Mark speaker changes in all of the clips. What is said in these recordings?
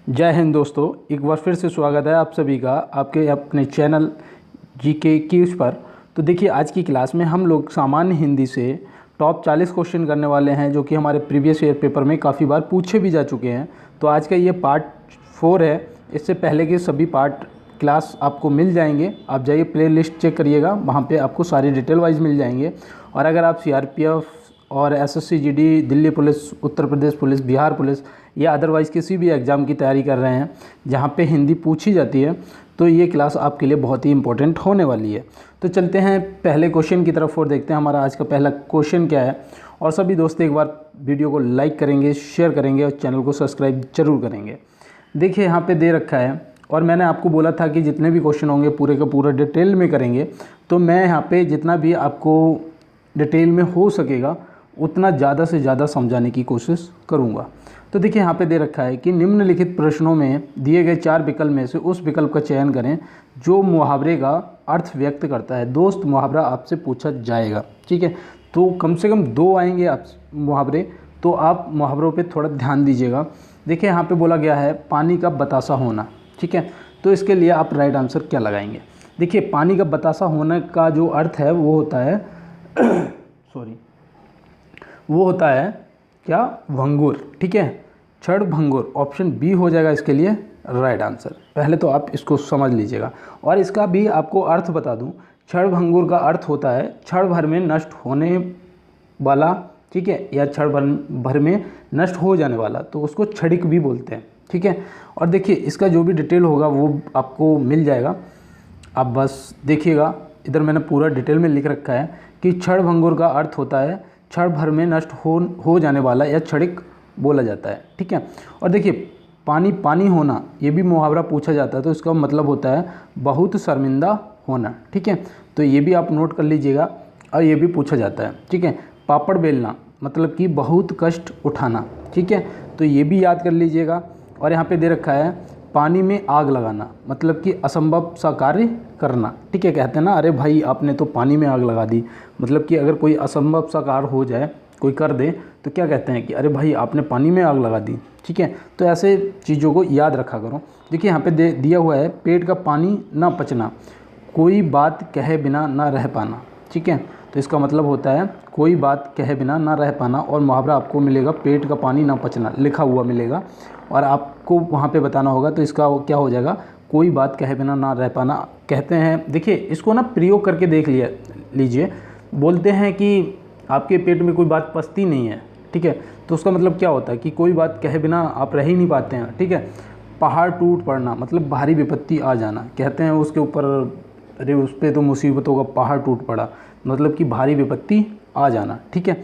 Speaker 1: जय हिंद दोस्तों, एक बार फिर से स्वागत है आप सभी का आपके अपने चैनल जीके क्यूज पर। तो देखिए, आज की क्लास में हम लोग सामान्य हिंदी से टॉप 40 क्वेश्चन करने वाले हैं, जो कि हमारे प्रीवियस ईयर पेपर में काफ़ी बार पूछे भी जा चुके हैं। तो आज का ये पार्ट 4 है। इससे पहले के सभी पार्ट क्लास आपको मिल जाएंगे। आप जाइए प्लेलिस्ट चेक करिएगा, वहाँ पे आपको सारी डिटेल वाइज मिल जाएंगे। और अगर आप सीआरपीएफ और SSC GD, Delhi police, Uttar Pradesh police, Bihar police या अदरवाइज़ किसी भी एग्ज़ाम की तैयारी कर रहे हैं जहाँ पे हिंदी पूछी जाती है, तो ये क्लास आपके लिए बहुत ही इंपॉर्टेंट होने वाली है। तो चलते हैं पहले क्वेश्चन की तरफ और देखते हैं हमारा आज का पहला क्वेश्चन क्या है। और सभी दोस्त एक बार वीडियो को लाइक करेंगे, शेयर करेंगे और चैनल को सब्सक्राइब जरूर करेंगे। देखिए, यहाँ पर दे रखा है और मैंने आपको बोला था कि जितने भी क्वेश्चन होंगे पूरे का पूरा डिटेल में करेंगे। तो मैं यहाँ पे जितना भी आपको डिटेल में हो सकेगा उतना ज़्यादा से ज़्यादा समझाने की कोशिश करूँगा। तो देखिए, यहाँ पे दे रखा है कि निम्नलिखित प्रश्नों में दिए गए 4 विकल्प में से उस विकल्प का चयन करें जो मुहावरे का अर्थ व्यक्त करता है। दोस्त, मुहावरा आपसे पूछा जाएगा, ठीक है। तो कम से कम 2 आएंगे आप मुहावरे, तो आप मुहावरों पे थोड़ा ध्यान दीजिएगा। देखिए, यहाँ पे बोला गया है पानी का बतासा होना, ठीक है। तो इसके लिए आप राइट आंसर क्या लगाएंगे? देखिए, पानी का बतासा होने का जो अर्थ है वो होता है वो होता है क्या? भंगुर, ठीक है, क्षण भंगुर। ऑप्शन बी हो जाएगा इसके लिए राइट आंसर। पहले तो आप इसको समझ लीजिएगा और इसका भी आपको अर्थ बता दूं। क्षण भंगुर का अर्थ होता है क्षण भर में नष्ट होने वाला, ठीक है, या क्षण भर में नष्ट हो जाने वाला, तो उसको क्षणिक भी बोलते हैं, ठीक है। और देखिए, इसका जो भी डिटेल होगा वो आपको मिल जाएगा, आप बस देखिएगा। इधर मैंने पूरा डिटेल में लिख रखा है कि क्षण भंगुर का अर्थ होता है क्षण भर में नष्ट हो जाने वाला या क्षणिक बोला जाता है, ठीक है। और देखिए, पानी पानी होना ये भी मुहावरा पूछा जाता है, तो इसका मतलब होता है बहुत शर्मिंदा होना, ठीक है। तो ये भी आप नोट कर लीजिएगा और ये भी पूछा जाता है, ठीक है। पापड़ बेलना मतलब कि बहुत कष्ट उठाना, ठीक है, तो ये भी याद कर लीजिएगा। और यहाँ पे दे रखा है पानी में आग लगाना मतलब कि असंभव सा कार्य करना, ठीक है। कहते हैं ना, अरे भाई आपने तो पानी में आग लगा दी, मतलब कि अगर कोई असंभव सा कार्य हो जाए, कोई कर दे, तो क्या कहते हैं कि अरे भाई आपने पानी में आग लगा दी, ठीक है। तो ऐसे चीज़ों को याद रखा करो। देखिए, यहाँ पे दिया हुआ है पेट का पानी ना पचना, कोई बात कहे बिना ना रह पाना, ठीक है। तो इसका मतलब होता है कोई बात कहे बिना ना रह पाना। और मुहावरा आपको मिलेगा पेट का पानी ना पचना, लिखा हुआ मिलेगा और आपको वहाँ पे बताना होगा। तो इसका क्या हो जाएगा? कोई बात कहे बिना ना रह पाना। कहते हैं, देखिए इसको ना प्रयोग करके देख लीजिए। बोलते हैं कि आपके पेट में कोई बात पचती नहीं है, ठीक है। तो उसका मतलब क्या होता है कि कोई बात कहे बिना आप रह ही नहीं पाते हैं, ठीक है। पहाड़ टूट पड़ना मतलब भारी विपत्ति आ जाना। कहते हैं उसके ऊपर, अरे उस पर तो मुसीबतों का पहाड़ टूट पड़ा, मतलब कि भारी विपत्ति आ जाना, ठीक है।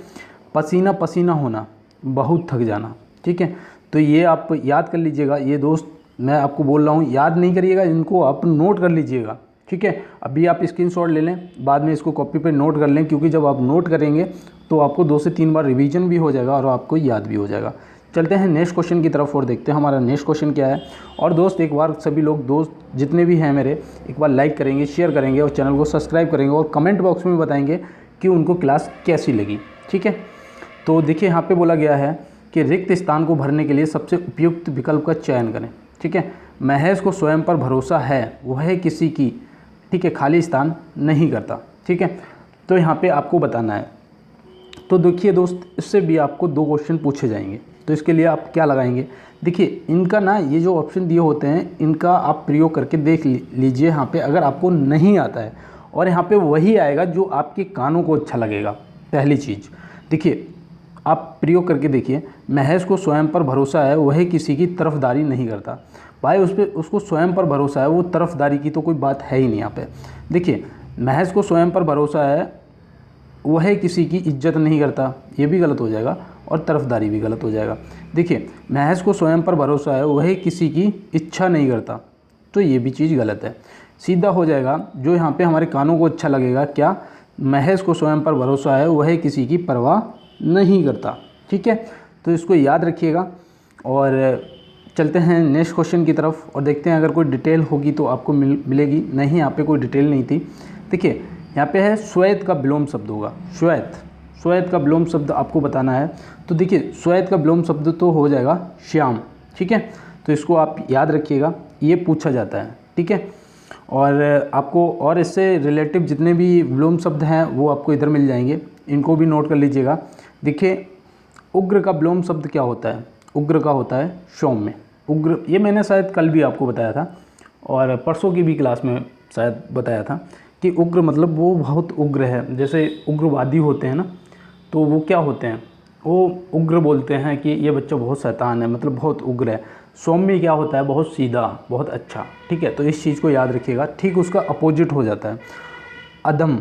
Speaker 1: पसीना पसीना होना, बहुत थक जाना, ठीक है। तो ये आप याद कर लीजिएगा। ये दोस्त मैं आपको बोल रहा हूँ, याद नहीं करिएगा, इनको आप नोट कर लीजिएगा, ठीक है। अभी आप स्क्रीनशॉट ले लें, बाद में इसको कॉपी पे नोट कर लें, क्योंकि जब आप नोट करेंगे तो आपको 2 से 3 बार रिवीजन भी हो जाएगा और आपको याद भी हो जाएगा। चलते हैं नेक्स्ट क्वेश्चन की तरफ और देखते हैं हमारा नेक्स्ट क्वेश्चन क्या है। और दोस्त, एक बार सभी लोग दोस्त जितने भी हैं मेरे, एक बार लाइक करेंगे, शेयर करेंगे और चैनल को सब्सक्राइब करेंगे और कमेंट बॉक्स में बताएंगे कि उनको क्लास कैसी लगी, ठीक है। तो देखिए, यहाँ पे बोला गया है कि रिक्त स्थान को भरने के लिए सबसे उपयुक्त विकल्प का चयन करें, ठीक है। महज को स्वयं पर भरोसा है, वह किसी की, ठीक है, खाली स्थान नहीं करता, ठीक है। तो यहाँ पे आपको बताना है। तो देखिए दोस्त, इससे भी आपको 2 क्वेश्चन पूछे जाएंगे, तो इसके लिए आप क्या लगाएंगे? देखिए, इनका ना ये जो ऑप्शन दिए होते हैं इनका आप प्रयोग करके देख लीजिए यहाँ पे, अगर आपको नहीं आता है। और यहाँ पे वही आएगा जो आपके कानों को अच्छा लगेगा। पहली चीज़ देखिए, आप प्रयोग करके देखिए। महज को स्वयं पर भरोसा है, वह किसी की तरफदारी नहीं करता। भाई उसको स्वयं पर भरोसा है, वो तरफदारी की तो कोई बात है ही नहीं यहाँ पे। देखिए, महज को स्वयं पर भरोसा है, वह किसी की इज्जत नहीं करता, ये भी गलत हो जाएगा और तरफदारी भी गलत हो जाएगा। देखिए, महज को स्वयं पर भरोसा है, वह किसी की इच्छा नहीं करता, तो ये भी चीज़ गलत है। सीधा हो जाएगा जो यहाँ पे हमारे कानों को अच्छा लगेगा, क्या? महज को स्वयं पर भरोसा है, वह किसी की परवाह नहीं करता, ठीक है। तो इसको याद रखिएगा और चलते हैं नेक्स्ट क्वेश्चन की तरफ और देखते हैं अगर कोई डिटेल होगी तो आपको मिलेगी। नहीं, यहाँ पे कोई डिटेल नहीं थी। देखिए, यहाँ पे है श्वेत का विलोम शब्द होगा। श्वेत का विलोम शब्द आपको बताना है। तो देखिए, श्वेत का विलोम शब्द तो हो जाएगा श्याम, ठीक है। तो इसको आप याद रखिएगा, ये पूछा जाता है, ठीक है। और आपको और इससे रिलेटिव जितने भी विलोम शब्द हैं वो आपको इधर मिल जाएंगे, इनको भी नोट कर लीजिएगा। देखिए उग्र का विलोम शब्द क्या होता है? उग्र का होता है सौम्य। उग्र, ये मैंने शायद कल भी आपको बताया था और परसों की भी क्लास में शायद बताया था कि उग्र मतलब वो बहुत उग्र है। जैसे उग्रवादी होते हैं ना, तो वो क्या होते हैं, वो उग्र बोलते हैं कि ये बच्चा बहुत शैतान है, मतलब बहुत उग्र है। सौम्य क्या होता है? बहुत सीधा, बहुत अच्छा, ठीक है। तो इस चीज़ को याद रखिएगा। ठीक उसका अपोजिट हो जाता है अधम।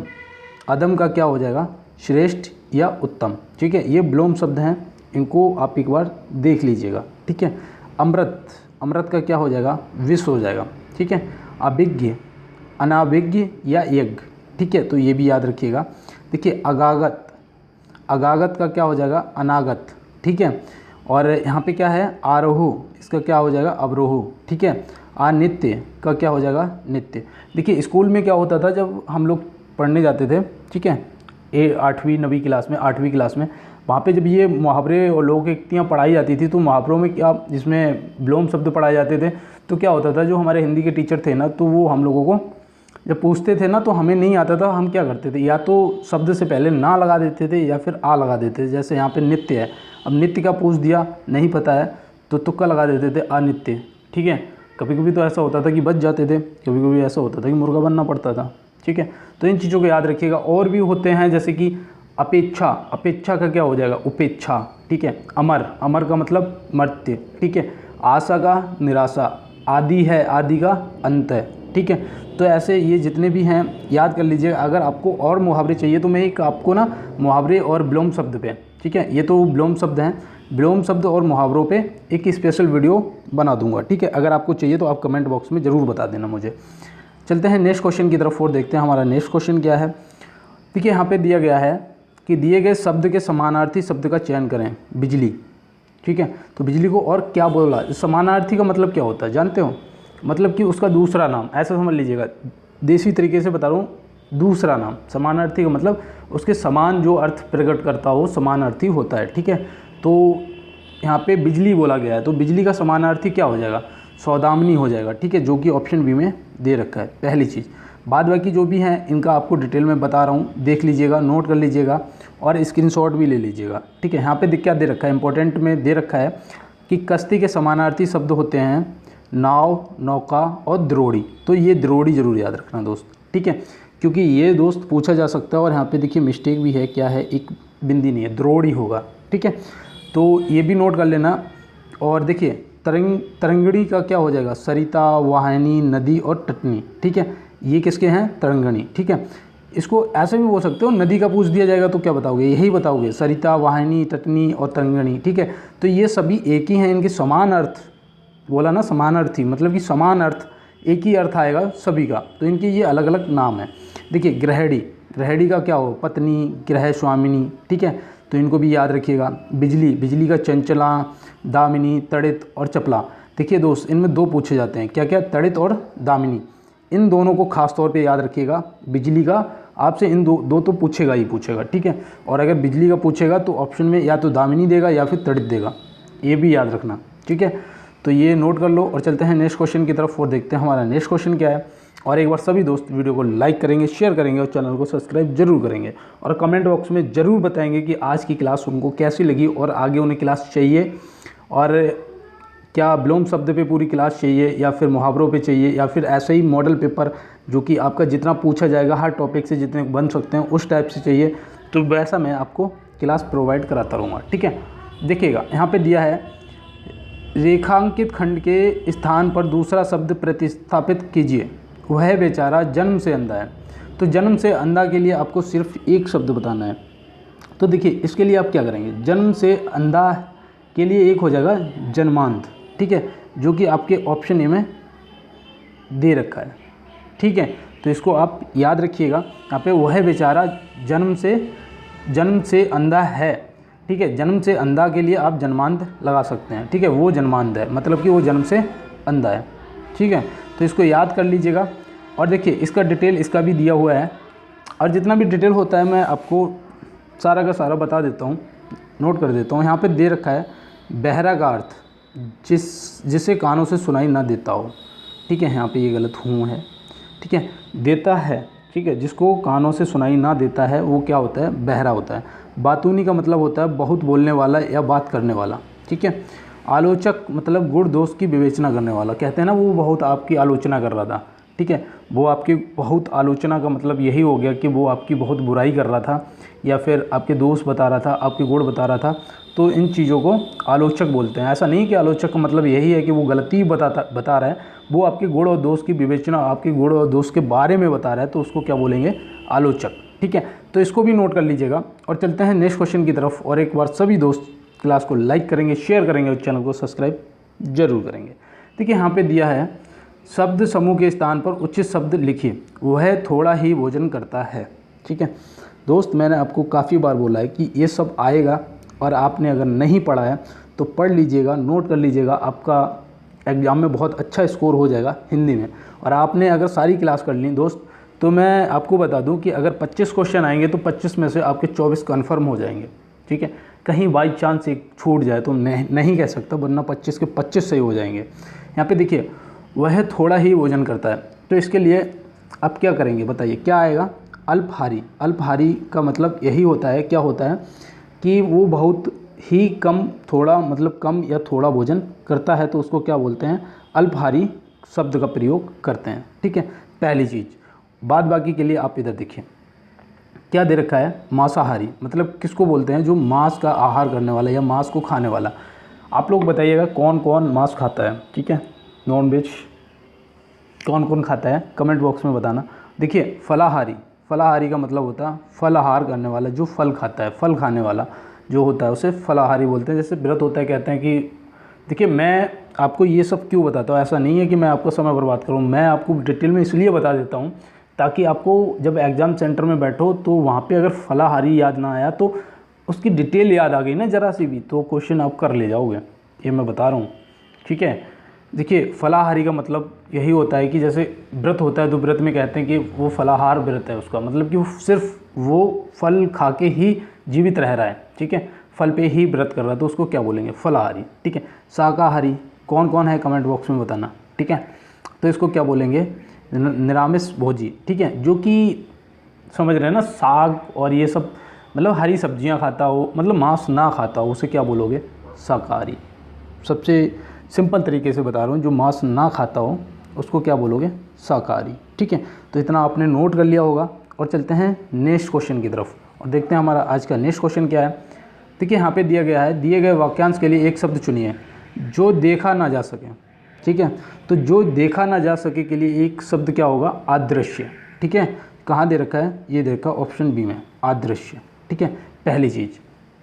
Speaker 1: अधम का क्या हो जाएगा? श्रेष्ठ या उत्तम, ठीक है। ये विलोम शब्द हैं, इनको आप एक बार देख लीजिएगा, ठीक है। अमृत, अमृत का क्या हो जाएगा? विष हो जाएगा, ठीक है। अभिज्ञ, अनाभिज्ञ या यज्ञ, ठीक है। तो ये भी याद रखिएगा। देखिए अगागत, अगागत का क्या हो जाएगा? अनागत, ठीक है। और यहाँ पे क्या है? आरोह, इसका क्या हो जाएगा? अवरोह, ठीक है। अनित्य का क्या हो जाएगा? नित्य। देखिए स्कूल में क्या होता था जब हम लोग पढ़ने जाते थे, ठीक है, 8वीं 9वीं क्लास में, 8वीं क्लास में, वहाँ पे जब ये मुहावरे और लोकोक्तियाँ पढ़ाई जाती थी तो मुहावरों में क्या, जिसमें विलोम शब्द पढ़ाए जाते थे, तो क्या होता था, जो हमारे हिंदी के टीचर थे ना, तो वो हम लोगों को जब पूछते थे ना, तो हमें नहीं आता था, हम क्या करते थे, या तो शब्द से पहले ना लगा देते थे या फिर आ लगा देते थे। जैसे यहाँ पे नित्य है, अब नित्य का पूछ दिया, नहीं पता है तो तुक्का लगा देते थे, अनित्य, ठीक है। कभी कभी तो ऐसा होता था कि बच जाते थे, कभी कभी ऐसा होता था कि मुर्गा बनना पड़ता था, ठीक है। तो इन चीज़ों को याद रखिएगा। और भी होते हैं जैसे कि अपेक्षा, अपेक्षा का क्या हो जाएगा? उपेक्षा, ठीक है। अमर, अमर का मतलब मर्त्य, ठीक है। आशा का निराशा, आदि है, आदि का अंत है, ठीक है। तो ऐसे ये जितने भी हैं याद कर लीजिएगा। अगर आपको और मुहावरे चाहिए तो मैं एक आपको ना मुहावरे और विलोम शब्द पे, ठीक है, ये तो विलोम शब्द हैं, विलोम शब्द और मुहावरों पे एक स्पेशल वीडियो बना दूंगा, ठीक है। अगर आपको चाहिए तो आप कमेंट बॉक्स में ज़रूर बता देना मुझे। चलते हैं नेक्स्ट क्वेश्चन की तरफ और देखते हैं हमारा नेक्स्ट क्वेश्चन क्या है। देखिए यहाँ पे दिया गया है कि दिए गए शब्द के समानार्थी शब्द का चयन करें। बिजली, ठीक है। तो बिजली को और क्या बोला? समानार्थी का मतलब क्या होता है जानते हो? मतलब कि उसका दूसरा नाम, ऐसा समझ लीजिएगा, देसी तरीके से बता रहा हूँ, दूसरा नाम। समानार्थी का मतलब उसके समान जो अर्थ प्रकट करता हो, समानार्थी होता है, ठीक है। तो यहाँ पे बिजली बोला गया है, तो बिजली का समानार्थी क्या हो जाएगा? सौदामिनी हो जाएगा, ठीक है, जो कि ऑप्शन बी में दे रखा है, पहली चीज़। बाद बाकी जो भी हैं इनका आपको डिटेल में बता रहा हूँ, देख लीजिएगा, नोट कर लीजिएगा और स्क्रीनशॉट भी ले लीजिएगा, ठीक है। यहाँ पे क्या दे रखा है? इंपॉर्टेंट में दे रखा है कि कश्ती के समानार्थी शब्द होते हैं नाव, नौका और द्रोणी। तो ये द्रोणी जरूर याद रखना दोस्त, ठीक है, क्योंकि ये दोस्त पूछा जा सकता है। और यहाँ पे देखिए मिस्टेक भी है, क्या है, एक बिंदी नहीं है, द्रोणी होगा, ठीक है। तो ये भी नोट कर लेना। और देखिए तरंगणी का क्या हो जाएगा? सरिता, वाहिनी, नदी और तटनी, ठीक है। ये किसके हैं? तरंगणी, ठीक है। इसको ऐसे भी बोल सकते हो, नदी का पूछ दिया जाएगा तो क्या बताओगे? यही बताओगे, सरिता, वाहिनी, तटनी और तरंगणी, ठीक है। तो ये सभी एक ही हैं, इनके समान अर्थ, बोला ना समानार्थी, मतलब कि समान अर्थ, एक ही अर्थ आएगा सभी का, तो इनके ये अलग अलग नाम है। देखिए गृहिणी, गृहिणी का क्या हो? पत्नी, गृह स्वामिनी, ठीक है। तो इनको भी याद रखिएगा। बिजली, बिजली का चंचला, दामिनी, तड़ित और चपला। देखिए दोस्त, इनमें दो पूछे जाते हैं, क्या क्या? तड़ित और दामिनी। इन दोनों को खास तौर पे याद रखिएगा। बिजली का आपसे इन दो तो पूछेगा ही पूछेगा, ठीक है। और अगर बिजली का पूछेगा तो ऑप्शन में या तो दामिनी देगा या फिर तड़ित देगा, ये भी याद रखना, ठीक है। तो ये नोट कर लो और चलते हैं नेक्स्ट क्वेश्चन की तरफ और देखते हैं हमारा नेक्स्ट क्वेश्चन क्या है। और एक बार सभी दोस्त वीडियो को लाइक करेंगे, शेयर करेंगे और चैनल को सब्सक्राइब जरूर करेंगे और कमेंट बॉक्स में ज़रूर बताएंगे कि आज की क्लास उनको कैसी लगी और आगे उन्हें क्लास चाहिए और क्या विलोम शब्द पे पूरी क्लास चाहिए या फिर मुहावरों पे चाहिए या फिर ऐसे ही मॉडल पेपर जो कि आपका जितना पूछा जाएगा हर टॉपिक से जितने बन सकते हैं उस टाइप से चाहिए, तो वैसा मैं आपको क्लास प्रोवाइड कराता रहूँगा, ठीक है। देखिएगा यहाँ पे दिया है रेखांकित खंड के स्थान पर दूसरा शब्द प्रतिस्थापित कीजिए, वह बेचारा जन्म से अंधा है। तो जन्म से अंधा के लिए आपको सिर्फ एक शब्द बताना है। तो देखिए इसके लिए आप क्या करेंगे? जन्म से अंधा के लिए एक हो जाएगा जन्मांध, ठीक है, जो कि आपके ऑप्शन ए में दे रखा है, ठीक है। तो इसको आप याद रखिएगा। यहाँ पे वह बेचारा जन्म से अंधा है, ठीक है। जन्म से अंधा के लिए आप जन्मांध लगा सकते हैं, ठीक है, वो जन्मांध है, मतलब कि वो जन्म से अंधा है, ठीक है। तो इसको याद कर लीजिएगा। और देखिए इसका डिटेल इसका भी दिया हुआ है और जितना भी डिटेल होता है मैं आपको सारा का सारा बता देता हूँ, नोट कर देता हूँ। यहाँ पे दे रखा है बहरा का अर्थ, जिसे कानों से सुनाई ना देता हो। ठीक है, यहाँ पे ये गलत हूँ है। ठीक है, देता है। ठीक है, जिसको कानों से सुनाई ना देता है वो क्या होता है? बहरा होता है। बातूनी का मतलब होता है बहुत बोलने वाला या बात करने वाला। ठीक है, आलोचक मतलब गुण दोष की विवेचना करने वाला। कहते हैं ना वो बहुत आपकी आलोचना कर रहा था। ठीक है, वो आपकी बहुत आलोचना का मतलब यही हो गया कि वो आपकी बहुत बुराई कर रहा था या फिर आपके दोष बता रहा था, आपके गुण बता रहा था। तो इन चीज़ों को आलोचक बोलते हैं। ऐसा नहीं कि आलोचक का मतलब यही है कि वो गलती बता रहा है, वो आपके गुण और दोष की विवेचना, आपके गुण और दोष के बारे में बता रहा है, तो उसको क्या बोलेंगे? आलोचक। ठीक है, तो इसको भी नोट कर लीजिएगा। और चलते हैं नेक्स्ट क्वेश्चन की तरफ। और एक बार सभी दोस्त क्लास को लाइक करेंगे, शेयर करेंगे और चैनल को सब्सक्राइब जरूर करेंगे। देखिए यहाँ पे दिया है शब्द समूह के स्थान पर उचित शब्द लिखिए, वह थोड़ा ही भोजन करता है। ठीक है दोस्त, मैंने आपको काफ़ी बार बोला है कि ये सब आएगा और आपने अगर नहीं पढ़ा है तो पढ़ लीजिएगा, नोट कर लीजिएगा, आपका एग्ज़ाम में बहुत अच्छा स्कोर हो जाएगा हिंदी में। और आपने अगर सारी क्लास कर ली दोस्त, तो मैं आपको बता दूं कि अगर 25 क्वेश्चन आएंगे तो 25 में से आपके 24 कन्फर्म हो जाएंगे। ठीक है, कहीं बाई चांस एक छूट जाए तो नहीं कह सकता, वरना 25 के 25 सही हो जाएंगे। यहाँ पे देखिए वह थोड़ा ही भोजन करता है, तो इसके लिए आप क्या करेंगे बताइए, क्या आएगा? अल्पहारी। अल्पहारी का मतलब यही होता है, क्या होता है कि वो बहुत ही कम, थोड़ा मतलब कम या थोड़ा भोजन करता है, तो उसको क्या बोलते हैं? अल्पहारी शब्द का प्रयोग करते हैं। ठीक है, पहली चीज़। बाद बाकी के लिए आप इधर देखिए क्या दे रखा है? मांसाहारी। मतलब किसको बोलते हैं? जो मांस का आहार करने वाला या मांस को खाने वाला। आप लोग बताइएगा कौन कौन मांस खाता है? ठीक है, नॉन वेज कौन कौन खाता है, कमेंट बॉक्स में बताना। देखिए फलाहारी। फलाहारी का मतलब होता है फल आहार करने वाला, जो फल खाता है, फल खाने वाला जो होता है उसे फलाहारी बोलते हैं। जैसे व्रत होता है, कहते हैं कि देखिए मैं आपको ये सब क्यों बताता हूँ, ऐसा नहीं है कि मैं आपका समय बर्बाद करूँ, मैं आपको डिटेल में इसलिए बता देता हूँ ताकि आपको जब एग्ज़ाम सेंटर में बैठो तो वहाँ पे अगर फलाहारी याद ना आया तो उसकी डिटेल याद आ गई ना ज़रा सी भी, तो क्वेश्चन आप कर ले जाओगे, ये मैं बता रहा हूँ। ठीक है, देखिए फलाहारी का मतलब यही होता है कि जैसे व्रत होता है तो व्रत में कहते हैं कि वो फलाहार व्रत है, उसका मतलब कि वो सिर्फ वो फल खा के ही जीवित रह रहा है। ठीक है, फल पे ही व्रत कर रहा है, तो उसको क्या बोलेंगे? फलाहारी। ठीक है, शाकाहारी कौन कौन है कमेंट बॉक्स में बताना। ठीक है, तो इसको क्या बोलेंगे? निरामिष भोजी। ठीक है, जो कि समझ रहे हैं ना, साग और ये सब मतलब हरी सब्जियां खाता हो, मतलब मांस ना खाता हो, उसे क्या बोलोगे? शाकाहारी। सबसे सिंपल तरीके से बता रहा हूँ, जो मांस ना खाता हो उसको क्या बोलोगे? शाकाहारी। ठीक है, तो इतना आपने नोट कर लिया होगा। और चलते हैं नेक्स्ट क्वेश्चन की तरफ और देखते हैं हमारा आज का नेक्स्ट क्वेश्चन क्या है। देखिए यहाँ पे दिया गया है, दिए गए वाक्यांश के लिए एक शब्द चुनिए जो देखा ना जा सके। ठीक है, तो जो देखा ना जा सके के लिए एक शब्द क्या होगा? अदृश्य। ठीक है, कहाँ दे रखा है? ये दे रखा है ऑप्शन बी में, अदृश्य। ठीक है, पहली चीज़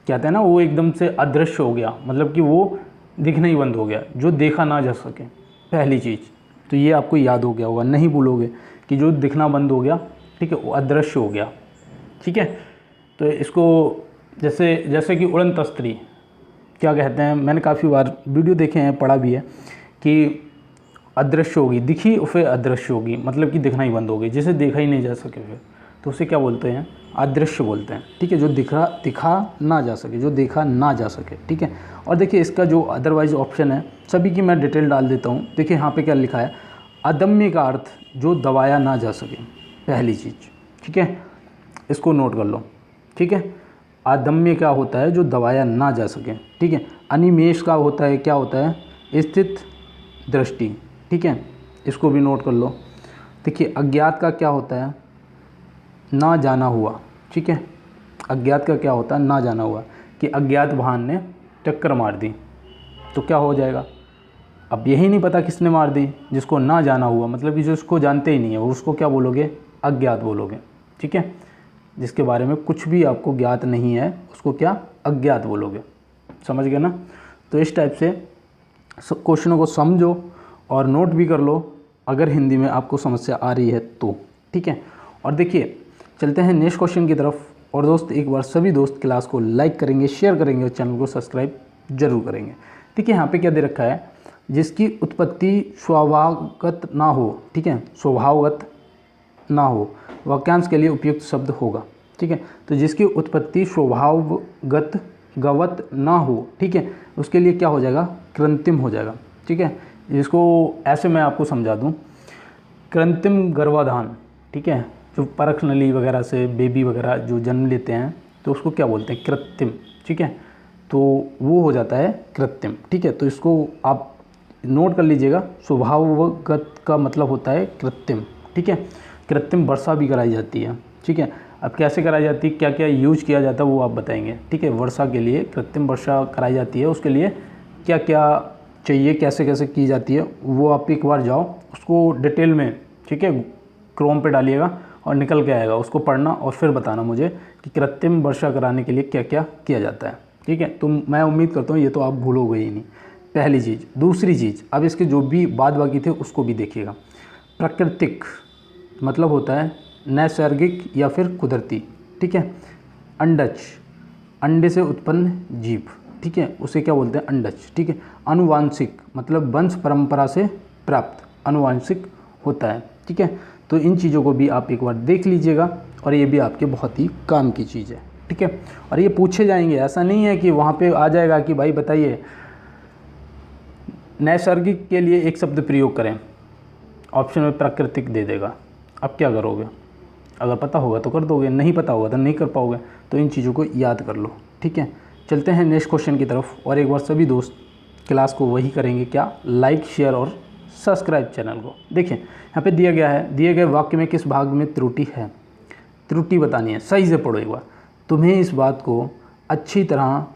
Speaker 1: कहते हैं ना वो एकदम से अदृश्य हो गया, मतलब कि वो दिखना ही बंद हो गया, जो देखा ना जा सके, पहली चीज़। तो ये आपको याद हो गया होगा, नहीं भूलोगे कि जो दिखना बंद हो गया, ठीक है, वो अदृश्य हो गया। ठीक है, तो इसको जैसे कि उड़न तस्त्री क्या कहते हैं, मैंने काफ़ी बार वीडियो देखे हैं, पढ़ा भी है कि अदृश्य होगी, दिखी और फिर अदृश्य होगी, मतलब कि दिखना ही बंद हो गई, जिसे देखा ही नहीं जा सके फिर, तो उसे क्या बोलते हैं? अदृश्य बोलते हैं। ठीक है, जो दिखा ना जा सके, जो देखा ना जा सके। ठीक है, और देखिए इसका जो अदरवाइज ऑप्शन है सभी की मैं डिटेल डाल देता हूँ। देखिए यहाँ पे क्या लिखा है? अदम्य का अर्थ जो दबाया ना जा सके, पहली चीज़। ठीक है, इसको नोट कर लो। ठीक है, अदम्य क्या होता है? जो दबाया ना जा सके। ठीक है, अनिमेष का होता है, क्या होता है? स्थित दृष्टि। ठीक है, इसको भी नोट कर लो। देखिए अज्ञात का क्या होता है? ना जाना हुआ। ठीक है, अज्ञात का क्या होता है? ना जाना हुआ, कि अज्ञात वाहन ने टक्कर मार दी, तो क्या हो जाएगा? अब यही नहीं पता किसने मार दी, जिसको ना जाना हुआ, मतलब कि जो उसको जानते ही नहीं है, उसको क्या बोलोगे? अज्ञात बोलोगे। ठीक है, जिसके बारे में कुछ भी आपको ज्ञात नहीं है उसको क्या? अज्ञात बोलोगे। समझ गए ना? तो इस टाइप से क्वेश्चनों को समझो और नोट भी कर लो अगर हिंदी में आपको समस्या आ रही है तो। ठीक है, और देखिए चलते हैं नेक्स्ट क्वेश्चन की तरफ। और दोस्त एक बार सभी दोस्त क्लास को लाइक करेंगे, शेयर करेंगे और चैनल को सब्सक्राइब जरूर करेंगे। देखिए यहाँ पे क्या दे रखा है? जिसकी उत्पत्ति स्वभावगत ना हो। ठीक है, स्वभावगत ना हो, वाक्यांश के लिए उपयुक्त शब्द होगा। ठीक है, तो जिसकी उत्पत्ति स्वभावगत गवत ना हो, ठीक है, उसके लिए क्या हो जाएगा, कृत्रिम हो जाएगा। ठीक है, इसको ऐसे मैं आपको समझा दूँ, कृत्रिम गर्भाधान, ठीक है, जो परख नली वगैरह से बेबी वगैरह जो जन्म लेते हैं तो उसको क्या बोलते हैं, कृत्रिम। ठीक है, तो वो हो जाता है कृत्रिम। ठीक है, तो इसको आप नोट कर लीजिएगा, स्वभावगत का मतलब होता है कृत्रिम। ठीक है, कृत्रिम वर्षा भी कराई जाती है। ठीक है, अब कैसे कराई जाती है, क्या क्या यूज किया जाता है वो आप बताएंगे। ठीक है, वर्षा के लिए कृत्रिम वर्षा कराई जाती है, उसके लिए क्या क्या चाहिए, कैसे कैसे की जाती है, वो आप एक बार जाओ उसको डिटेल में, ठीक है, क्रोम पे डालिएगा और निकल के आएगा, उसको पढ़ना और फिर बताना मुझे कि कृत्रिम वर्षा कराने के लिए क्या क्या किया जाता है। ठीक है, तो मैं उम्मीद करता हूँ ये तो आप भूलोगे ही नहीं, पहली चीज़। दूसरी चीज़, अब इसके जो भी बाद बाकी थे उसको भी देखिएगा। प्राकृतिक मतलब होता है नैसर्गिक या फिर कुदरती। ठीक है, अंडज, अंडे से उत्पन्न जीव, ठीक है, उसे क्या बोलते हैं, अंडज। ठीक है, आनुवांशिक मतलब वंश परंपरा से प्राप्त, आनुवांशिक होता है। ठीक है, तो इन चीज़ों को भी आप एक बार देख लीजिएगा और ये भी आपके बहुत ही काम की चीज़ है। ठीक है, और ये पूछे जाएंगे, ऐसा नहीं है कि वहाँ पे आ जाएगा कि भाई बताइए नैसर्गिक के लिए एक शब्द प्रयोग करें, ऑप्शन में प्राकृतिक दे देगा। अब क्या करोगे, अगर पता होगा तो कर दोगे, नहीं पता होगा तो नहीं कर पाओगे, तो इन चीज़ों को याद कर लो। ठीक है, चलते हैं नेक्स्ट क्वेश्चन की तरफ। और एक बार सभी दोस्त क्लास को वही करेंगे, क्या, लाइक शेयर और सब्सक्राइब चैनल को। देखिए यहाँ पे दिया गया है, दिए गए वाक्य में किस भाग में त्रुटि है, त्रुटि बतानी है, सही से पढ़ो एक बार। तुम्हें इस बात को अच्छी तरह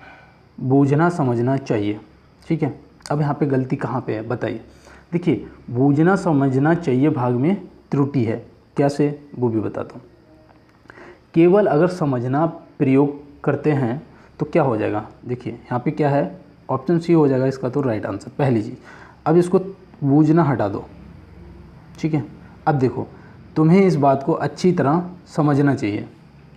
Speaker 1: बूझना समझना चाहिए। ठीक है, अब यहाँ पे गलती कहाँ पे है बताइए। देखिए, बूझना समझना चाहिए भाग में त्रुटि है, कैसे वो भी बताता हूँ। केवल अगर समझना प्रयोग करते हैं तो क्या हो जाएगा, देखिए यहाँ पे क्या है, ऑप्शन सी हो जाएगा इसका तो राइट आंसर, पहली चीज़। अब इसको बूझना हटा दो। ठीक है, अब देखो, तुम्हें इस बात को अच्छी तरह समझना चाहिए।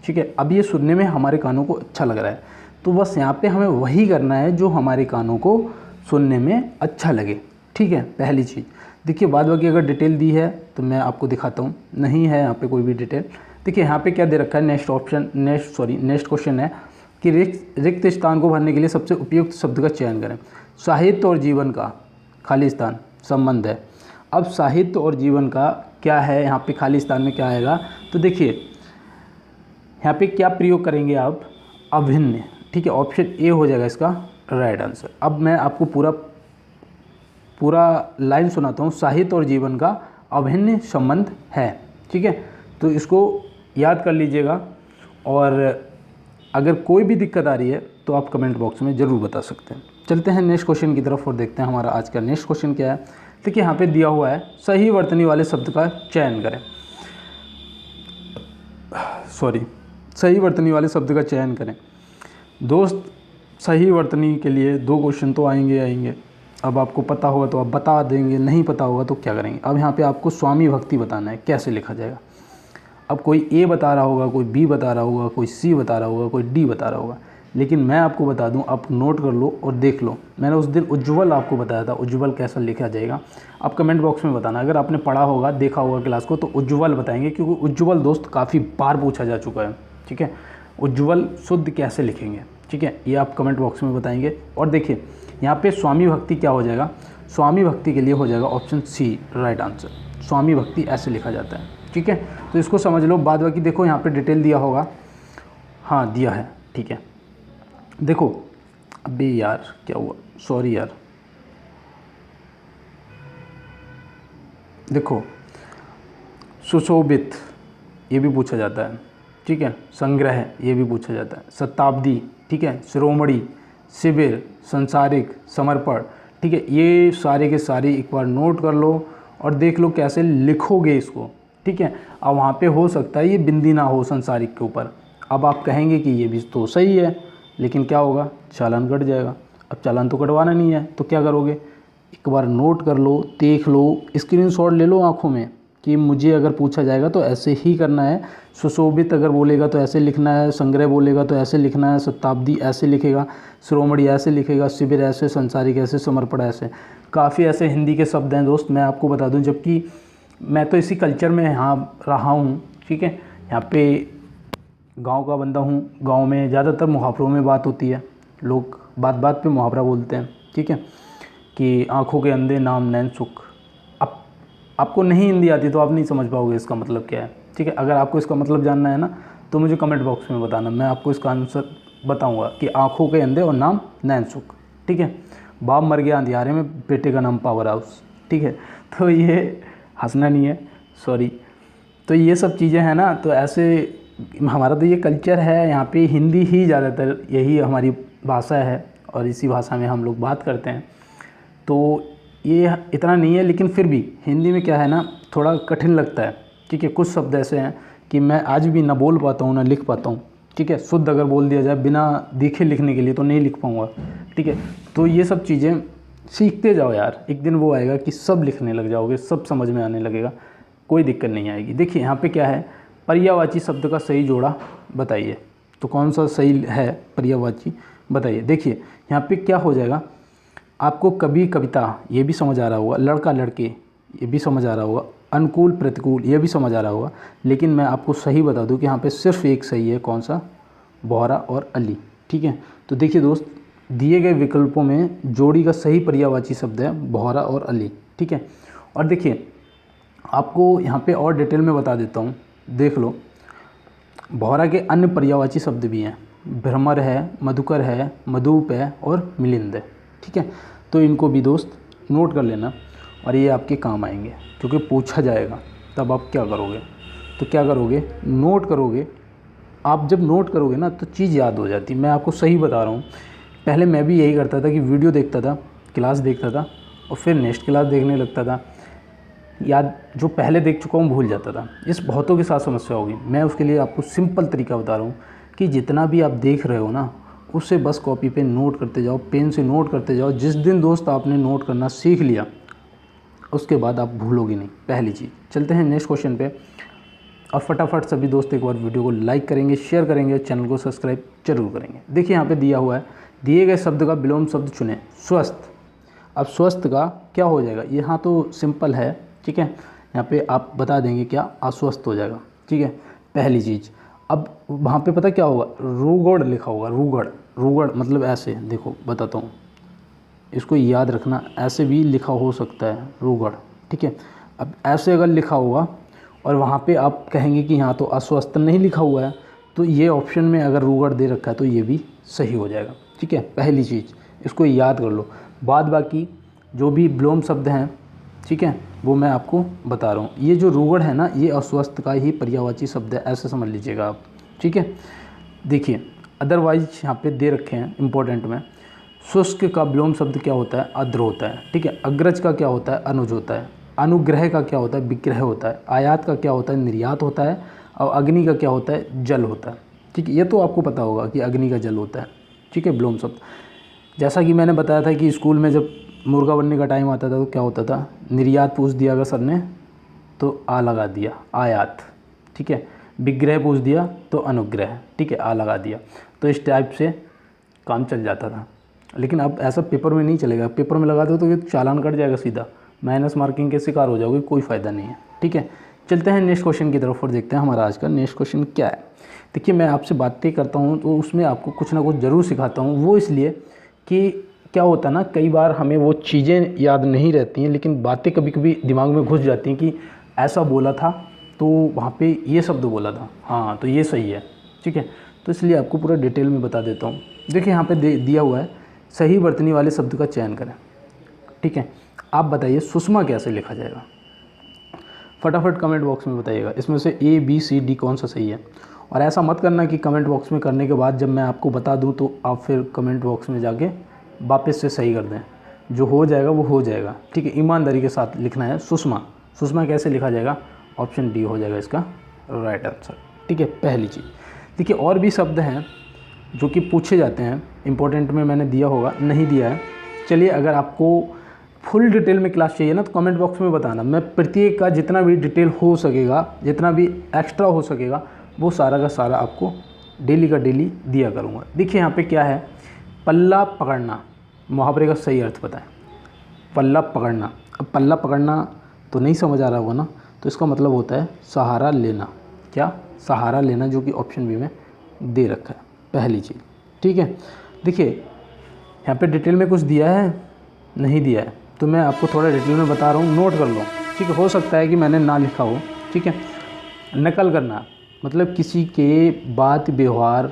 Speaker 1: ठीक है, अब ये सुनने में हमारे कानों को अच्छा लग रहा है, तो बस यहाँ पे हमें वही करना है जो हमारे कानों को सुनने में अच्छा लगे। ठीक है, पहली चीज़। देखिए बाद बाकी अगर डिटेल दी है तो मैं आपको दिखाता हूँ, नहीं है यहाँ पे कोई भी डिटेल। देखिए यहाँ पे क्या दे रखा है, नेक्स्ट क्वेश्चन है कि रिक्त स्थान को भरने के लिए सबसे उपयुक्त शब्द का चयन करें। साहित्य और जीवन का खाली स्थान संबंध है। अब साहित्य और जीवन का क्या है, यहाँ पे खाली स्थान में क्या आएगा, तो देखिए यहाँ पे क्या प्रयोग करेंगे आप, अभिन्न। ठीक है, ऑप्शन ए हो जाएगा इसका राइट आंसर। अब मैं आपको पूरा लाइन सुनाता हूँ, साहित्य और जीवन का अभिन्न संबंध है। ठीक है, तो इसको याद कर लीजिएगा, और अगर कोई भी दिक्कत आ रही है तो आप कमेंट बॉक्स में ज़रूर बता सकते हैं। चलते हैं नेक्स्ट क्वेश्चन की तरफ और देखते हैं हमारा आज का नेक्स्ट क्वेश्चन क्या है। देखिए यहाँ पे दिया हुआ है, सही वर्तनी वाले शब्द का चयन करें। सही वर्तनी वाले शब्द का चयन करें। दोस्त, सही वर्तनी के लिए 2 क्वेश्चन तो आएंगे। अब आपको पता होगा तो आप बता देंगे, नहीं पता होगा तो क्या करेंगे। अब यहाँ पे आपको स्वामी भक्ति बताना है, कैसे लिखा जाएगा। अब कोई ए बता रहा होगा, कोई बी बता रहा होगा, कोई सी बता रहा होगा, कोई डी बता रहा होगा, लेकिन मैं आपको बता दूं, आप नोट कर लो और देख लो। मैंने उस दिन उज्ज्वल आपको बताया था, उज्ज्वल कैसा लिखा जाएगा। आप कमेंट बॉक्स में बताना, अगर आपने पढ़ा होगा, देखा होगा क्लास को, तो उज्ज्वल बताएंगे, क्योंकि उज्ज्वल दोस्त काफ़ी बार पूछा जा चुका है। ठीक है, उज्ज्वल शुद्ध कैसे लिखेंगे, ठीक है, ये आप कमेंट बॉक्स में बताएंगे। और देखिए यहाँ पे स्वामी भक्ति क्या हो जाएगा, स्वामी भक्ति के लिए हो जाएगा ऑप्शन सी राइट आंसर। स्वामी भक्ति ऐसे लिखा जाता है। ठीक है, तो इसको समझ लो। बाद बाकी देखो यहाँ पे डिटेल दिया होगा, हाँ दिया है। ठीक है, देखो अबे यार क्या हुआ, सॉरी यार, देखो सुशोभित ये भी पूछा जाता है। ठीक है, संग्रह ये भी पूछा जाता है। शताब्दी, ठीक है, शिरोमणि, शिविर, संसारिक, समर्पण। ठीक है, ये सारे के सारे एक बार नोट कर लो और देख लो कैसे लिखोगे इसको। ठीक है, अब वहाँ पे हो सकता है ये बिंदी ना हो संसारिक के ऊपर। अब आप कहेंगे कि ये भी तो सही है, लेकिन क्या होगा, चालान कट जाएगा। अब चालान तो कटवाना नहीं है, तो क्या करोगे, एक बार नोट कर लो, देख लो, स्क्रीनशॉट ले लो आँखों में कि मुझे अगर पूछा जाएगा तो ऐसे ही करना है। सुशोभित अगर बोलेगा तो ऐसे लिखना है, संग्रह बोलेगा तो ऐसे लिखना है, शताब्दी ऐसे लिखेगा, शिरोमणि ऐसे लिखेगा, शिविर ऐसे, संसारिक ऐसे, समर्पण ऐसे। काफ़ी ऐसे हिंदी के शब्द हैं दोस्त, मैं आपको बता दूं, जबकि मैं तो इसी कल्चर में यहाँ रहा हूँ। ठीक है, यहाँ पे गांव का बंदा हूँ, गांव में ज़्यादातर मुहावरों में बात होती है, लोग बात बात पे मुहावरा बोलते हैं, ठीक है, कि आँखों के अंधे नाम नैन सुख। अब आपको नहीं हिंदी आती तो आप नहीं समझ पाओगे इसका मतलब क्या है, ठीक है। अगर आपको इसका मतलब जानना है ना तो मुझे कमेंट बॉक्स में बताना, मैं आपको इसका आंसर बताऊंगा कि आँखों के अंधे और नाम नैन सुख, ठीक है। बाप मर गया अंधियारे में, बेटे का नाम पावर हाउस, ठीक है। तो ये हंसना नहीं है, सॉरी। तो ये सब चीज़ें हैं ना, तो ऐसे हमारा तो ये कल्चर है, यहाँ पे हिंदी ही ज़्यादातर यही हमारी भाषा है और इसी भाषा में हम लोग बात करते हैं। तो ये इतना नहीं है, लेकिन फिर भी हिंदी में क्या है ना, थोड़ा कठिन लगता है, ठीक है। कुछ शब्द ऐसे हैं कि मैं आज भी ना बोल पाता हूँ ना लिख पाता हूँ, ठीक है। शुद्ध अगर बोल दिया जाए बिना देखे लिखने के लिए तो नहीं लिख पाऊँगा, ठीक है। तो ये सब चीज़ें सीखते जाओ यार, एक दिन वो आएगा कि सब लिखने लग जाओगे, सब समझ में आने लगेगा, कोई दिक्कत नहीं आएगी। देखिए यहाँ पे क्या है, पर्यायवाची शब्द का सही जोड़ा बताइए, तो कौन सा सही है पर्यायवाची बताइए। देखिए यहाँ पे क्या हो जाएगा, आपको कवि कविता ये भी समझ आ रहा होगा, लड़का लड़के ये भी समझ आ रहा होगा, अनुकूल प्रतिकूल ये भी समझ आ रहा होगा, लेकिन मैं आपको सही बता दूं कि यहाँ पे सिर्फ एक सही है, कौन सा, बोहरा और अली, ठीक है। तो देखिए दोस्त, दिए गए विकल्पों में जोड़ी का सही पर्यायवाची शब्द है बोहरा और अली, ठीक है। और देखिए आपको यहाँ पे और डिटेल में बता देता हूँ, देख लो। बोहरा के अन्य पर्यायवाची शब्द भी हैं, भ्रमर है, मधुकर है, मधुप है और मिलिंद है, ठीक है। तो इनको भी दोस्त नोट कर लेना और ये आपके काम आएंगे, क्योंकि पूछा जाएगा। तब आप क्या करोगे, तो क्या करोगे, नोट करोगे। आप जब नोट करोगे ना तो चीज़ याद हो जाती। मैं आपको सही बता रहा हूँ, पहले मैं भी यही करता था कि वीडियो देखता था, क्लास देखता था और फिर नेक्स्ट क्लास देखने लगता था, याद जो पहले देख चुका हूँ भूल जाता था। इस बहुतों के साथ समस्या होगी। मैं उसके लिए आपको सिंपल तरीका बता रहा हूँ कि जितना भी आप देख रहे हो ना, उससे बस कॉपी पे नोट करते जाओ, पेन से नोट करते जाओ। जिस दिन दोस्त आपने नोट करना सीख लिया, उसके बाद आप भूलोगे नहीं, पहली चीज़। चलते हैं नेक्स्ट क्वेश्चन पे, और फटाफट सभी दोस्त एक बार वीडियो को लाइक करेंगे, शेयर करेंगे, चैनल को सब्सक्राइब जरूर करेंगे। देखिए यहाँ पे दिया हुआ है, दिए गए शब्द का विलोम शब्द चुनें, स्वस्थ। अब स्वस्थ का क्या हो जाएगा, यहाँ तो सिंपल है, ठीक है। यहाँ पे आप बता देंगे क्या, अस्वस्थ हो जाएगा, ठीक है, पहली चीज़। अब वहाँ पे पता क्या होगा, रूगड़ लिखा होगा, रूगड़। रूगड़ मतलब ऐसे, देखो बताता हूँ, इसको याद रखना, ऐसे भी लिखा हो सकता है रूगड़, ठीक है। अब ऐसे अगर लिखा होगा और वहाँ पे आप कहेंगे कि यहाँ तो अस्वस्थ नहीं लिखा हुआ है, तो ये ऑप्शन में अगर रूगड़ दे रखा है तो ये भी सही हो जाएगा, ठीक है। पहली चीज़ इसको याद कर लो। बाद बाकी जो भी विलोम शब्द हैं, ठीक है, वो मैं आपको बता रहा हूँ। ये जो रूगड़ है ना, ये अस्वस्थ का ही पर्यायवाची शब्द है, ऐसे समझ लीजिएगा आप, ठीक है। देखिए अदरवाइज यहाँ पे दे रखे हैं इंपॉर्टेंट में, शुष्क का विलोम शब्द क्या होता है, अद्र होता है, ठीक है। अग्रज का क्या होता है, अनुज होता है। अनुग्रह का क्या होता है, विग्रह होता है। आयात का क्या होता है, निर्यात होता है। और अग्नि का क्या होता है, जल होता है, ठीक है। ये तो आपको पता होगा कि अग्नि का जल होता है, ठीक है, विलोम शब्द। जैसा कि मैंने बताया था कि स्कूल में जब मुर्गा बनने का टाइम आता था तो क्या होता था, निर्यात पूछ दिया अगर सर ने तो आ लगा दिया, आयात, ठीक है। विग्रह पूछ दिया तो अनुग्रह, ठीक है, आ लगा दिया। तो इस टाइप से काम चल जाता था। लेकिन अब ऐसा पेपर में नहीं चलेगा, पेपर में लगा दो तो ये चालान कट जाएगा सीधा, माइनस मार्किंग के शिकार हो जाओगे, कोई फ़ायदा नहीं है, ठीक है। चलते हैं नेक्स्ट क्वेश्चन की तरफ और देखते हैं हमारा आज का नेक्स्ट क्वेश्चन क्या है। देखिए मैं आपसे बातें करता हूँ तो उसमें आपको कुछ ना कुछ ज़रूर सिखाता हूँ, वो इसलिए कि क्या होता है ना, कई बार हमें वो चीज़ें याद नहीं रहती हैं, लेकिन बातें कभी कभी दिमाग में घुस जाती हैं कि ऐसा बोला था तो वहाँ पे ये शब्द बोला था, हाँ तो ये सही है, ठीक है। तो इसलिए आपको पूरा डिटेल में बता देता हूँ। देखिए यहाँ पे दिया हुआ है, सही वर्तनी वाले शब्द का चयन करें, ठीक है। आप बताइए सुषमा कैसे लिखा जाएगा, फटाफट कमेंट बॉक्स में बताइएगा। इसमें से A B C D कौन सा सही है। और ऐसा मत करना कि कमेंट बॉक्स में करने के बाद जब मैं आपको बता दूं तो आप फिर कमेंट बॉक्स में जाके वापस से सही कर दें। जो हो जाएगा वो हो जाएगा, ठीक है। ईमानदारी के साथ लिखना है सुषमा। सुषमा कैसे लिखा जाएगा, ऑप्शन डी हो जाएगा इसका राइट आंसर, ठीक है, पहली चीज़। देखिए और भी शब्द हैं जो कि पूछे जाते हैं, इंपॉर्टेंट में मैंने दिया होगा, नहीं दिया है। चलिए अगर आपको फुल डिटेल में क्लास चाहिए ना तो कमेंट बॉक्स में बताना, मैं प्रत्येक का जितना भी डिटेल हो सकेगा, जितना भी एक्स्ट्रा हो सकेगा, वो सारा का सारा आपको डेली का डेली दिया करूँगा। देखिए यहाँ पे क्या है, पल्ला पकड़ना, मुहावरे का सही अर्थ बताएं। पल्ला पकड़ना, अब पल्ला पकड़ना तो नहीं समझ आ रहा होगा ना, तो इसका मतलब होता है सहारा लेना। क्या, सहारा लेना, जो कि ऑप्शन बी में दे रखा है, पहली चीज़, ठीक है। देखिए यहाँ पे डिटेल में कुछ दिया है, नहीं दिया है, तो मैं आपको थोड़ा डिटेल में बता रहा हूँ, नोट कर लो, ठीक है। हो सकता है कि मैंने ना लिखा हो, ठीक है। नकल करना मतलब किसी के बात व्यवहार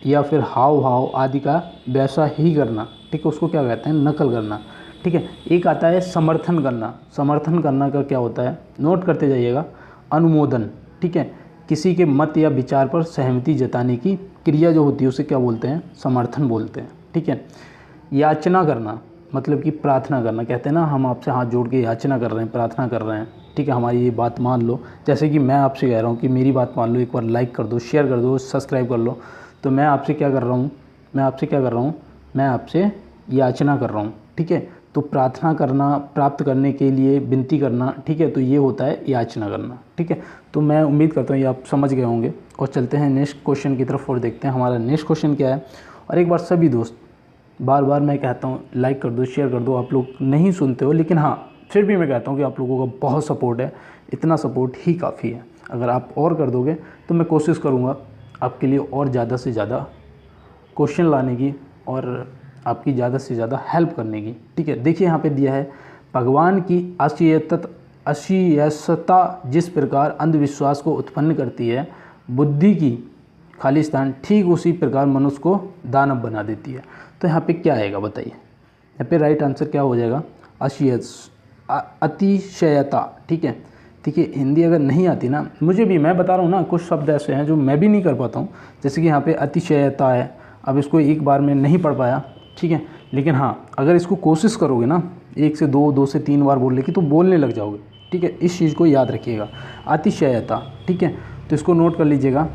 Speaker 1: या फिर हाव भाव आदि का वैसा ही करना, ठीक है, उसको क्या कहते हैं, नकल करना, ठीक है। एक आता है समर्थन करना। समर्थन करना का क्या होता है, नोट करते जाइएगा। अनुमोदन, ठीक है, किसी के मत या विचार पर सहमति जताने की क्रिया जो होती है उसे क्या बोलते हैं, समर्थन बोलते हैं, ठीक है। याचना करना मतलब कि प्रार्थना करना, कहते हैं ना हम आपसे हाथ जोड़ के याचना कर रहे हैं, प्रार्थना कर रहे हैं, ठीक है, हमारी ये बात मान लो। जैसे कि मैं आपसे कह रहा हूँ कि मेरी बात मान लो, एक बार लाइक कर दो, शेयर कर दो, सब्सक्राइब कर लो। तो मैं आपसे क्या कर रहा हूँ, मैं आपसे याचना कर रहा हूँ, ठीक है। तो प्रार्थना करना, प्राप्त करने के लिए विनती करना, ठीक है, तो ये होता है याचना करना, ठीक है। तो मैं उम्मीद करता हूँ ये आप समझ गए होंगे। और चलते हैं नेक्स्ट क्वेश्चन की तरफ और देखते हैं हमारा नेक्स्ट क्वेश्चन क्या है। और एक बार सभी दोस्त, बार बार मैं कहता हूँ लाइक कर दो, शेयर कर दो, आप लोग नहीं सुनते हो, लेकिन हाँ फिर भी मैं कहता हूँ कि आप लोगों का बहुत सपोर्ट है, इतना सपोर्ट ही काफ़ी है। अगर आप और कर दोगे तो मैं कोशिश करूँगा आपके लिए और ज़्यादा से ज़्यादा क्वेश्चन लाने की और आपकी ज़्यादा से ज़्यादा हेल्प करने की, ठीक है। देखिए यहाँ पे दिया है, भगवान की अशियसता जिस प्रकार अंधविश्वास को उत्पन्न करती है, बुद्धि की खालिस्तान ठीक उसी प्रकार मनुष्य को दानव बना देती है। तो यहाँ पे क्या आएगा बताइए, यहाँ पे राइट आंसर क्या हो जाएगा, अतिशयता, ठीक है। देखिए हिंदी अगर नहीं आती ना, मुझे भी, मैं बता रहा हूँ ना, कुछ शब्द ऐसे हैं जो मैं भी नहीं कर पाता हूँ। जैसे कि यहाँ पे अतिशयता है, अब इसको एक बार में नहीं पढ़ पाया, ठीक है, लेकिन हाँ अगर इसको कोशिश करोगे ना, 1 से 2, 2 से 3 बार बोलने की, तो बोलने लग जाओगे, ठीक है। इस चीज़ को याद रखिएगा, अतिशयता, ठीक है। तो इसको नोट कर लीजिएगा।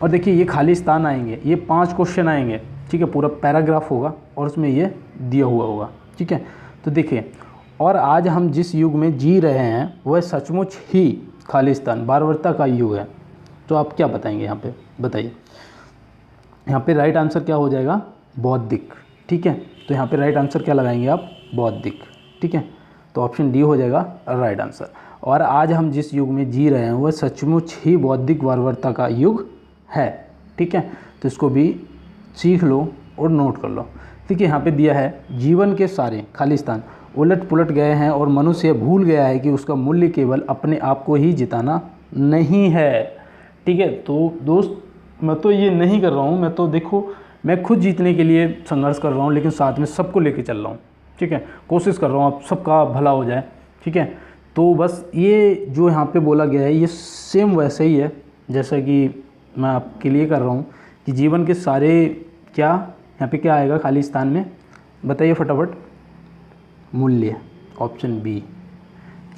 Speaker 1: और देखिए ये खालिस्तान आएंगे, ये 5 क्वेश्चन आएंगे, ठीक है, पूरा पैराग्राफ होगा और उसमें ये दिया हुआ होगा, ठीक है। तो देखिए, और आज हम जिस युग में जी रहे हैं वह सचमुच ही खालिस्तान बारवरता का युग है। तो आप क्या बताएंगे यहाँ पे, बताइए। यहाँ पे राइट आंसर क्या हो जाएगा, बौद्धिक, ठीक है। तो यहाँ पे राइट आंसर क्या लगाएंगे आप, बौद्धिक, ठीक है। तो ऑप्शन डी हो जाएगा राइट आंसर। और आज हम जिस युग में जी रहे हैं वह सचमुच ही बौद्धिक बारवरता का युग है, ठीक है। तो इसको भी सीख लो और नोट कर लो। देखिए यहाँ पे दिया है, जीवन के सारे खालिस्तान उलट पुलट गए हैं और मनुष्य भूल गया है कि उसका मूल्य केवल अपने आप को ही जिताना नहीं है, ठीक है। तो दोस्त मैं तो ये नहीं कर रहा हूँ, मैं तो देखो मैं खुद जीतने के लिए संघर्ष कर रहा हूँ, लेकिन साथ में सबको लेके चल रहा हूँ, ठीक है। कोशिश कर रहा हूँ आप सबका भला हो जाए, ठीक है। तो बस ये जो यहाँ पे बोला गया है ये सेम वैसे ही है जैसा कि मैं आपके लिए कर रहा हूँ कि जीवन के सारे क्या, यहाँ पे क्या आएगा खालिस्तान में, बताइए फटाफट, मूल्य, ऑप्शन बी।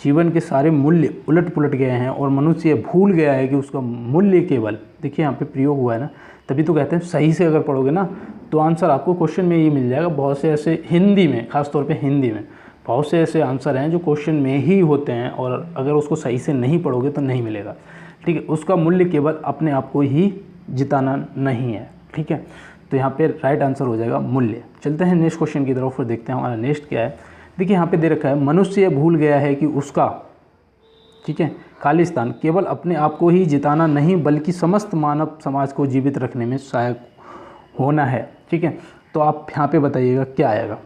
Speaker 1: जीवन के सारे मूल्य उलट पुलट गए हैं और मनुष्य भूल गया है कि उसका मूल्य केवल, देखिए यहाँ पे प्रयोग हुआ है ना, तभी तो कहते हैं सही से अगर पढ़ोगे ना तो आंसर आपको क्वेश्चन में ये मिल जाएगा। बहुत से ऐसे हिंदी में, खासतौर पे हिंदी में बहुत से ऐसे आंसर हैं जो क्वेश्चन में ही होते हैं और अगर उसको सही से नहीं पढ़ोगे तो नहीं मिलेगा, ठीक है। उसका मूल्य केवल अपने आप को ही जिताना नहीं है, ठीक है। तो यहाँ पे राइट आंसर हो जाएगा मूल्य। चलते हैं नेक्स्ट क्वेश्चन की तरफ और देखते हैं हमारा नेक्स्ट क्या है। देखिए यहाँ पे दे रखा है, मनुष्य भूल गया है कि उसका, ठीक है, खालिस्तान केवल अपने आप को ही जिताना नहीं बल्कि समस्त मानव समाज को जीवित रखने में सहायक होना है, ठीक है। तो आप यहाँ पे बताइएगा क्या आएगा।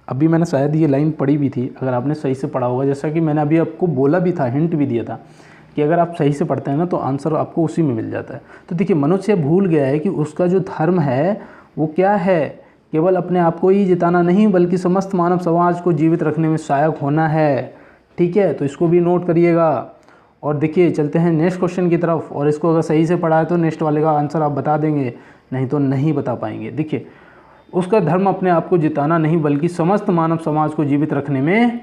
Speaker 1: अभी मैंने शायद ये लाइन पढ़ी भी थी, अगर आपने सही से पढ़ा होगा, जैसा कि मैंने अभी आपको बोला भी था, हिंट भी दिया था कि अगर आप सही से पढ़ते हैं ना तो आंसर आपको उसी में मिल जाता है। तो देखिए, मनुष्य भूल गया है कि उसका जो धर्म है वो क्या है, केवल अपने आप को ही जिताना नहीं बल्कि समस्त मानव समाज को जीवित रखने में सहायक होना है, ठीक है। तो इसको भी नोट करिएगा। और देखिए चलते हैं नेक्स्ट क्वेश्चन की तरफ, और इसको अगर सही से पढ़ा है तो नेक्स्ट वाले का आंसर आप बता देंगे, नहीं तो नहीं बता पाएंगे। देखिए, उसका धर्म अपने आप को जिताना नहीं बल्कि समस्त मानव समाज को जीवित रखने में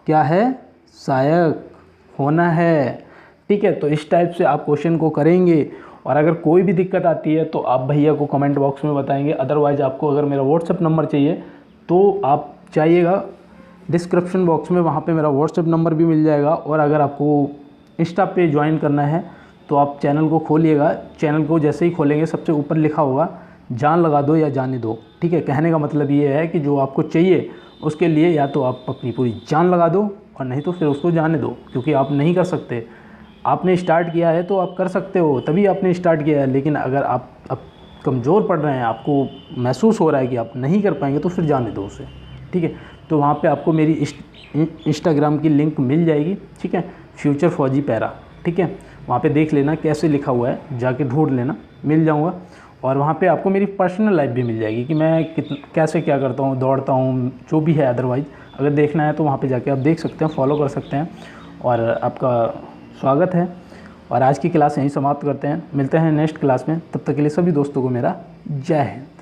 Speaker 1: क्या है, सहायक होना है, ठीक है। तो इस टाइप से आप क्वेश्चन को करेंगे और अगर कोई भी दिक्कत आती है तो आप भैया को कमेंट बॉक्स में बताएंगे। अदरवाइज़ आपको अगर मेरा व्हाट्सएप नंबर चाहिए तो आप चाहिएगा डिस्क्रिप्शन बॉक्स में, वहाँ पे मेरा व्हाट्सएप नंबर भी मिल जाएगा। और अगर आपको इंस्टा पे ज्वाइन करना है तो आप चैनल को खोलिएगा, चैनल को जैसे ही खोलेंगे सबसे ऊपर लिखा होगा जान लगा दो या जाने दो, ठीक है। कहने का मतलब ये है कि जो आपको चाहिए उसके लिए या तो आप अपनी पूरी जान लगा दो और नहीं तो फिर उसको जाने दो, क्योंकि आप नहीं कर सकते। आपने स्टार्ट किया है तो आप कर सकते हो, तभी आपने स्टार्ट किया है, लेकिन अगर आप अब कमज़ोर पड़ रहे हैं, आपको महसूस हो रहा है कि आप नहीं कर पाएंगे, तो फिर जाने दो उसे, ठीक है। तो वहाँ पे आपको मेरी इंस्टाग्राम की लिंक मिल जाएगी, ठीक है, फ्यूचर फौजी पैरा, ठीक है। वहाँ पे देख लेना कैसे लिखा हुआ है, जाके ढूंढ लेना, मिल जाऊँगा। और वहाँ पे आपको मेरी पर्सनल लाइफ भी मिल जाएगी कि मैं कैसे क्या करता हूँ, दौड़ता हूँ, जो भी है। अदरवाइज़ अगर देखना है तो वहाँ पे जाके आप देख सकते हैं, फॉलो कर सकते हैं। और आपका स्वागत है। और आज की क्लास यहीं समाप्त करते हैं, मिलते हैं नेक्स्ट क्लास में। तब तक के लिए सभी दोस्तों को मेरा जय हिंद।